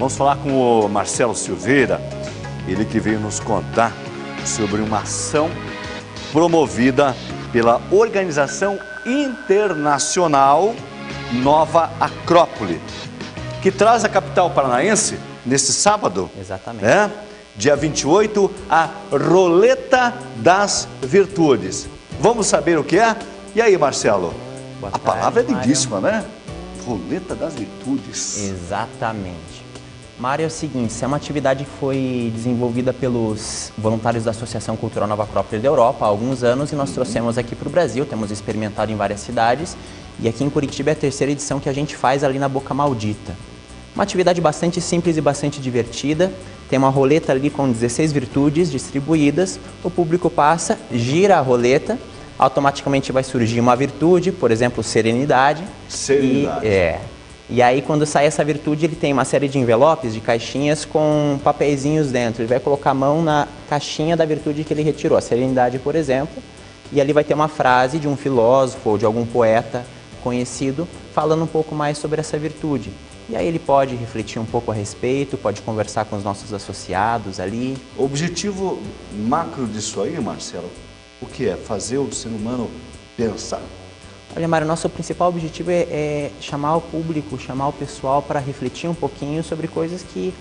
Vamos falar com o Marcelo Silveira, ele que veio nos contar sobre uma ação promovida pela Organização Internacional Nova Acrópole, que traz a capital paranaense nesse sábado. Exatamente. Dia 28, a Roleta das Virtudes. Vamos saber o que é? E aí, Marcelo? Boa A tarde, palavra é Mário. lindíssima, né? Roleta das Virtudes. Exatamente. Mário, é o seguinte, isso é uma atividade que foi desenvolvida pelos voluntários da Associação Cultural Nova Acrópole da Europa há alguns anos e nós trouxemos aqui para o Brasil, temos experimentado em várias cidades e aqui em Curitiba é a terceira edição que a gente faz ali na Boca Maldita. Uma atividade bastante simples e bastante divertida, tem uma roleta ali com 16 virtudes distribuídas, o público passa, gira a roleta, automaticamente vai surgir uma virtude, por exemplo, serenidade. Serenidade. E aí, quando sai essa virtude, ele tem uma série de envelopes, de caixinhas com papeizinhos dentro. Ele vai colocar a mão na caixinha da virtude que ele retirou, a serenidade, por exemplo, e ali vai ter uma frase de um filósofo ou de algum poeta conhecido falando um pouco mais sobre essa virtude. E aí ele pode refletir um pouco a respeito, pode conversar com os nossos associados ali. O objetivo macro disso aí, Marcelo, o que é? Fazer o ser humano pensar. Olha, Mário, nosso principal objetivo é chamar o público, chamar o pessoal para refletir um pouquinho sobre coisas que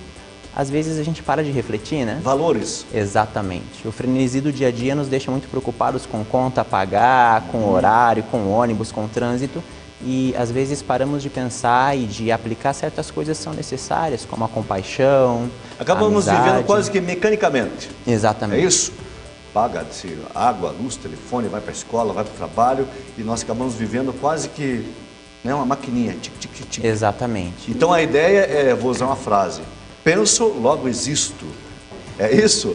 às vezes a gente para de refletir, né? Valores. Exatamente. O frenesi do dia a dia nos deixa muito preocupados com conta a pagar, com horário, com ônibus, com trânsito. E às vezes paramos de pensar e de aplicar certas coisas que são necessárias, como a compaixão, Acabamos a amizade. vivendo quase que mecanicamente. Exatamente. É isso? Paga-se água, luz, telefone, vai para a escola, vai para o trabalho e nós acabamos vivendo quase que uma maquininha, tic, tic, tic. Exatamente. Então a ideia é, vou usar uma frase, penso, logo existo. É isso?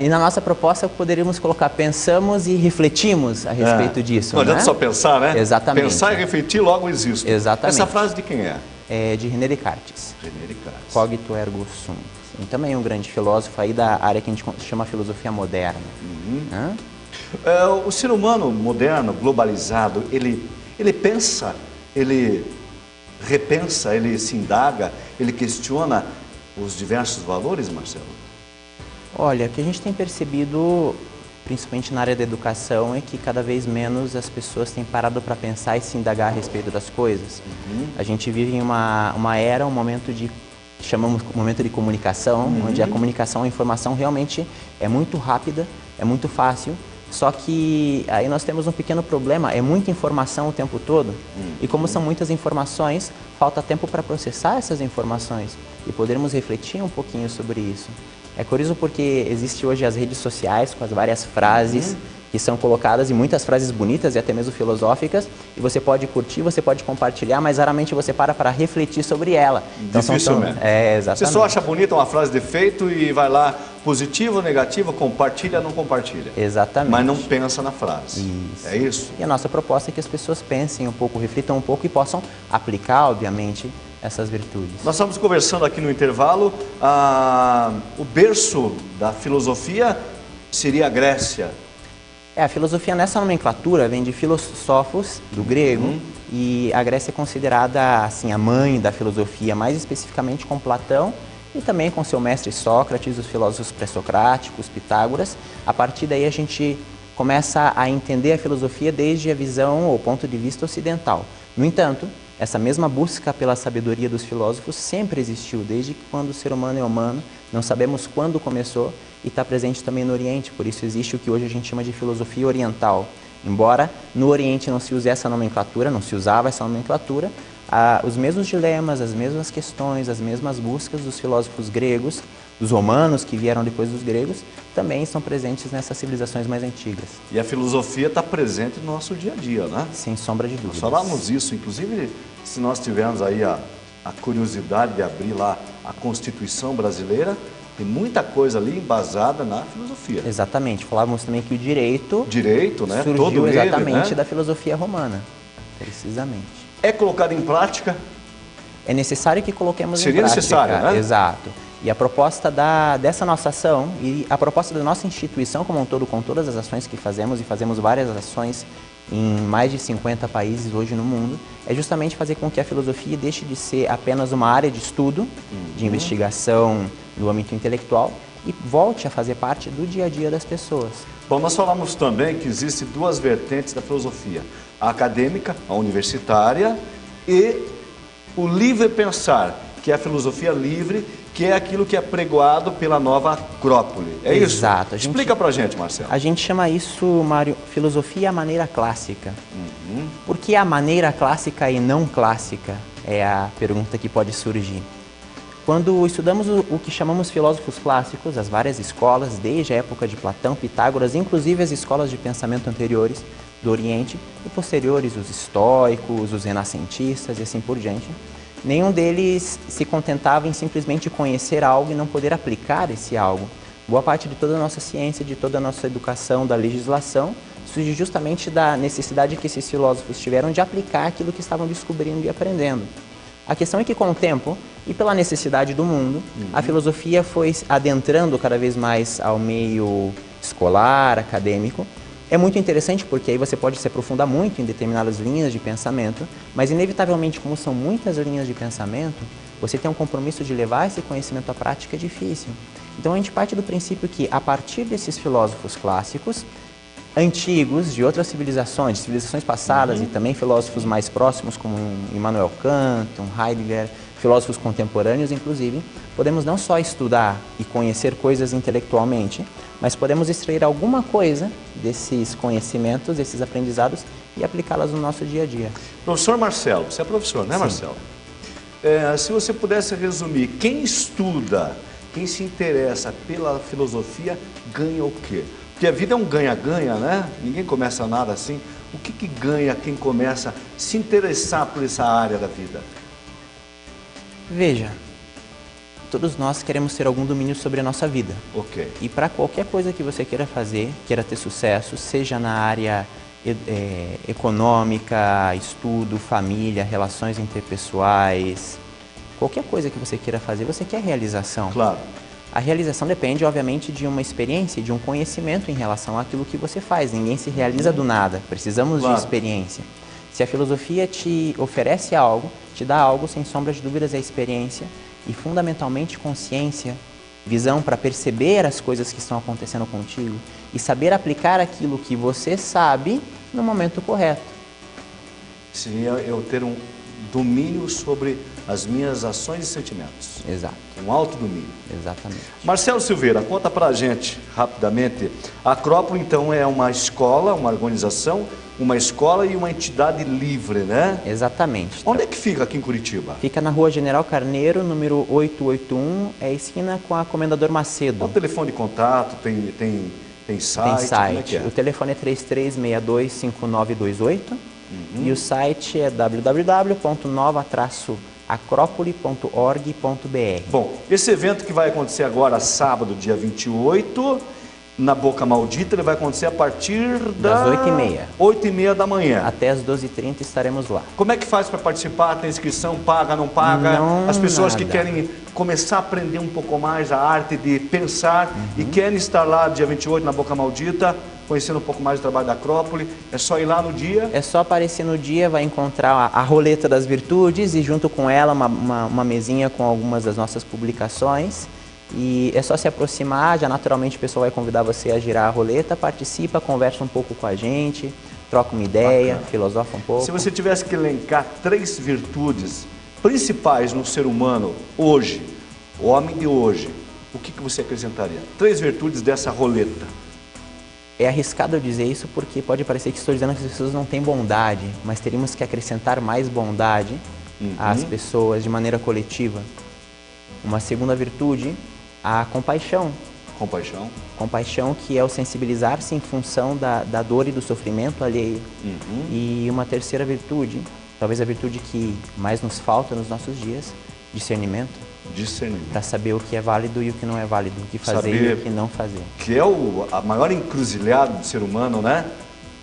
E na nossa proposta poderíamos colocar pensamos e refletimos a respeito disso, Não né? adianta só pensar, né? Exatamente. Pensar e refletir, logo existo. Exatamente. Essa frase de quem é? É de René Descartes. René Descartes. Cogito ergo sum. E também um grande filósofo aí da área que a gente chama filosofia moderna. Né? O ser humano moderno, globalizado, ele pensa, ele repensa, ele se indaga, ele questiona os diversos valores, Marcelo? Olha, o que a gente tem percebido, principalmente na área da educação, é que cada vez menos as pessoas têm parado para pensar e se indagar a respeito das coisas. A gente vive em uma era, um momento de, chamamos momento de comunicação, onde a comunicação, a informação realmente é muito rápida, é muito fácil, só que aí nós temos um pequeno problema, é muita informação o tempo todo, e como são muitas informações, falta tempo para processar essas informações e podermos refletir um pouquinho sobre isso. É curioso porque existe hoje as redes sociais com as várias frases que são colocadas, e muitas frases bonitas e até mesmo filosóficas, e você pode curtir, você pode compartilhar, mas raramente você para refletir sobre ela. Então, dificilmente. Exatamente. Você só acha bonita uma frase de efeito e vai lá, positiva ou negativa, compartilha ou não compartilha. Exatamente. Mas não pensa na frase. Isso. É isso? E a nossa proposta é que as pessoas pensem um pouco, reflitam um pouco e possam aplicar, obviamente, essas virtudes. Nós estamos conversando aqui no intervalo, o berço da filosofia seria a Grécia. A filosofia nessa nomenclatura vem de filosófos, do grego, e a Grécia é considerada assim, a mãe da filosofia, mais especificamente com Platão e também com seu mestre Sócrates, os filósofos pré-socráticos, Pitágoras. A partir daí a gente começa a entender a filosofia desde a visão ou ponto de vista ocidental. No entanto, essa mesma busca pela sabedoria dos filósofos sempre existiu, desde que quando o ser humano é humano, não sabemos quando começou, e está presente também no Oriente, por isso existe o que hoje a gente chama de filosofia oriental. Embora no Oriente não se use essa nomenclatura, não se usava essa nomenclatura, os mesmos dilemas, as mesmas questões, as mesmas buscas dos filósofos gregos, dos romanos que vieram depois dos gregos, também estão presentes nessas civilizações mais antigas. E a filosofia está presente no nosso dia a dia, né? Sem sombra de dúvidas. Nós falamos isso, inclusive, se nós tivermos aí a curiosidade de abrir lá a Constituição brasileira, tem muita coisa ali embasada na filosofia. Exatamente. Falávamos também que o direito, né? Surgiu Todo exatamente ele, né? da filosofia romana. Precisamente. É colocado em prática? É necessário que coloquemos Seria em prática. necessário, né? Exato. E a proposta dessa nossa ação e a proposta da nossa instituição como um todo, com todas as ações que fazemos, e fazemos várias ações em mais de 50 países hoje no mundo, é justamente fazer com que a filosofia deixe de ser apenas uma área de estudo, de investigação no âmbito intelectual, e volte a fazer parte do dia a dia das pessoas. Bom, nós falamos também que existem duas vertentes da filosofia, a acadêmica, a universitária, e o livre pensar, que é a filosofia livre, que é aquilo que é pregoado pela nova Acrópole. É isso? Exato. Explica pra gente, Marcelo. A gente chama isso, Mário, filosofia à maneira clássica. Por que a maneira clássica e não clássica? É a pergunta que pode surgir. Quando estudamos o que chamamos filósofos clássicos, as várias escolas, desde a época de Platão, Pitágoras, inclusive as escolas de pensamento anteriores do Oriente e posteriores, os estoicos, os renascentistas e assim por diante, nenhum deles se contentava em simplesmente conhecer algo e não poder aplicar esse algo. Boa parte de toda a nossa ciência, de toda a nossa educação, da legislação, surge justamente da necessidade que esses filósofos tiveram de aplicar aquilo que estavam descobrindo e aprendendo. A questão é que com o tempo, e pela necessidade do mundo, a filosofia foi adentrando cada vez mais ao meio escolar, acadêmico. É muito interessante porque aí você pode se aprofundar muito em determinadas linhas de pensamento, mas inevitavelmente, como são muitas linhas de pensamento, você tem um compromisso de levar esse conhecimento à prática é difícil. Então a gente parte do princípio que, a partir desses filósofos clássicos, antigos, de outras civilizações, de civilizações passadas e também filósofos mais próximos como Immanuel Kant, Heidegger, filósofos contemporâneos inclusive, podemos não só estudar e conhecer coisas intelectualmente, mas podemos extrair alguma coisa desses conhecimentos, desses aprendizados e aplicá-las no nosso dia a dia. Professor Marcelo, você é professor, né, Sim. Marcelo? Se você pudesse resumir, quem estuda, quem se interessa pela filosofia, ganha o quê? Porque a vida é um ganha-ganha, né? Ninguém começa nada assim. O que ganha quem começa a se interessar por essa área da vida? Veja, todos nós queremos ter algum domínio sobre a nossa vida. Ok. E para qualquer coisa que você queira fazer, queira ter sucesso, seja na área econômica, estudo, família, relações interpessoais, qualquer coisa que você queira fazer, você quer realização. Claro. A realização depende, obviamente, de uma experiência, de um conhecimento em relação àquilo que você faz. Ninguém se realiza do nada, precisamos de experiência. Se a filosofia te oferece algo, te dá algo, sem sombra de dúvidas, é experiência e, fundamentalmente, consciência, visão para perceber as coisas que estão acontecendo contigo e saber aplicar aquilo que você sabe no momento correto. Seria eu ter um domínio sobre as minhas ações e sentimentos. Exato. Um autodomínio. Exatamente. Marcelo Silveira, conta pra gente, rapidamente. A Acrópole, então, é uma escola, uma organização, uma escola e uma entidade livre, né? Exatamente. Onde é que fica aqui em Curitiba? Fica na Rua General Carneiro, número 881, é a esquina com a Comendador Macedo. Qual o telefone de contato? Tem site? Tem site. Como é que é? O telefone é 3362-5928 e o site é www.nova-acropole.org.br. Bom, esse evento que vai acontecer agora, sábado, dia 28, na Boca Maldita, ele vai acontecer a partir das 8h30. 8h30 da manhã. Até as 12h30 estaremos lá. Como é que faz para participar? Tem inscrição? Paga, não paga? Não, as pessoas nada. que querem começar a aprender um pouco mais a arte de pensar e querem estar lá dia 28 na Boca Maldita, conhecendo um pouco mais do trabalho da Acrópole, é só ir lá no dia? É só aparecer no dia, vai encontrar a roleta das virtudes e junto com ela uma mesinha com algumas das nossas publicações. E é só se aproximar, já naturalmente o pessoal vai convidar você a girar a roleta, participa, conversa um pouco com a gente, troca uma ideia, filosofa um pouco. Se você tivesse que elencar 3 virtudes principais no ser humano hoje, o homem de hoje, o que você acrescentaria? 3 virtudes dessa roleta. É arriscado eu dizer isso porque pode parecer que estou dizendo que as pessoas não têm bondade, mas teríamos que acrescentar mais bondade às pessoas de maneira coletiva. Uma segunda virtude, a compaixão. Compaixão. Compaixão, que é o sensibilizar-se em função da dor e do sofrimento alheio. E uma terceira virtude, talvez a virtude que mais nos falta nos nossos dias, discernimento. Discernimento. Para saber o que é válido e o que não é válido, o que fazer e o que não fazer. Que é a maior encruzilhada do ser humano, né?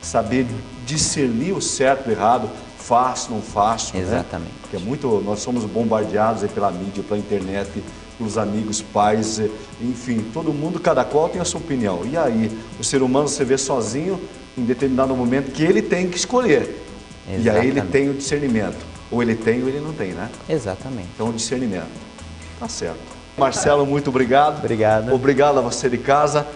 Saber discernir o certo e o errado, faço, não faço. Exatamente. Né? Que é muito, nós somos bombardeados aí pela mídia, pela internet, pelos amigos, pais, enfim, todo mundo, cada qual tem a sua opinião. E aí, o ser humano, você vê sozinho, em determinado momento que ele tem que escolher. Exatamente. E aí ele tem o discernimento. Ou ele tem ou ele não tem, né? Exatamente. Então o discernimento. Tá certo. Marcelo, muito obrigado. Obrigado. Obrigado a você de casa.